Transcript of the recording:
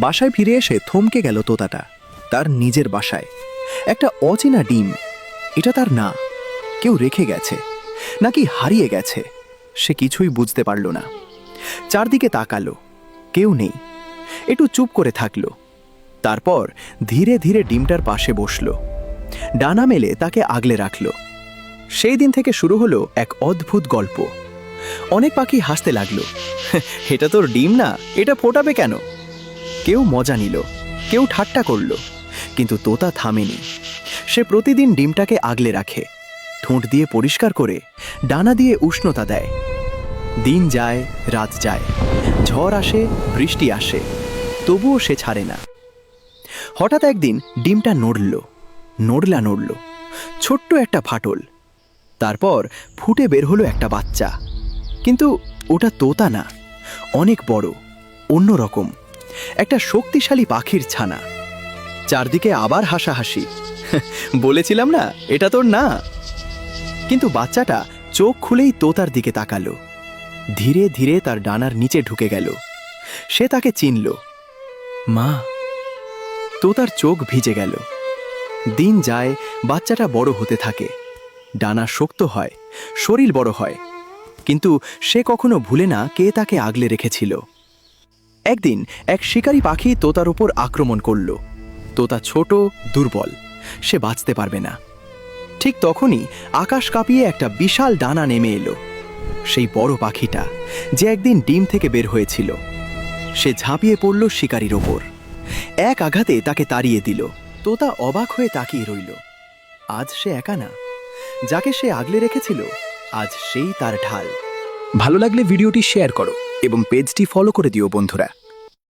বাসায় ফিরে এসে থমকে গেল তোতাটা। তার নিজের বাসায় একটা অচেনা ডিম। এটা তার না, কেউ রেখে গেছে নাকি হারিয়ে গেছে, সে কিছুই বুঝতে পারল না। চারদিকে তাকালো, কেউ নেই। একটু চুপ করে থাকলো। তারপর ধীরে ধীরে ডিমটার পাশে বসল, ডানা মেলে তাকে আগলে রাখল। সেই দিন থেকে শুরু হলো এক অদ্ভুত গল্প। অনেক পাখি হাসতে লাগলো, এটা তোর ডিম না, এটা ফোটাবে কেন? কেউ মজা নিল, কেউ ঠাট্টা করল, কিন্তু তোতা থামেনি। সে প্রতিদিন ডিমটাকে আগলে রাখে, ঠোঁট দিয়ে পরিষ্কার করে, ডানা দিয়ে উষ্ণতা দেয়। দিন যায়, রাত যায়, ঝড় আসে, বৃষ্টি আসে, তবুও সে ছাড়ে না। হঠাৎ একদিন ডিমটা নড়ল, নড়ল, ছোট্ট একটা ফাটল। তারপর ফুটে বের হলো একটা বাচ্চা। কিন্তু ওটা তোতা না, অনেক বড়, অন্যরকম, একটা শক্তিশালী পাখির ছানা। চারদিকে আবার হাসাহাসি, বলেছিলাম না এটা তোর না। কিন্তু বাচ্চাটা চোখ খুলেই তোতার দিকে তাকালো, ধীরে ধীরে তার ডানার নিচে ঢুকে গেল। সে তাকে চিনল, মা। তোতার চোখ ভিজে গেল। দিন যায়, বাচ্চাটা বড় হতে থাকে, ডানা শক্ত হয়, শরীর বড় হয়, কিন্তু সে কখনো ভুলে না কে তাকে আগলে রেখেছিল। একদিন এক শিকারী পাখি তোতার উপর আক্রমণ করল। তোতা ছোট, দুর্বল, সে বাঁচতে পারবে না। ঠিক তখনই আকাশ কাঁপিয়ে একটা বিশাল ডানা নেমে এলো। সেই বড় পাখিটা, যে একদিন ডিম থেকে বের হয়েছিল, সে ঝাঁপিয়ে পড়ল শিকারীর ওপর। এক আঘাতে তাকে তাড়িয়ে দিল। তোতা অবাক হয়ে তাকিয়ে রইল। আজ সে একা না, যাকে সে আগলে রেখেছিল আজ সেই তার ঢাল। ভালো লাগলে ভিডিওটি শেয়ার করো এবং পেজটি ফলো করে দিও বন্ধুরা।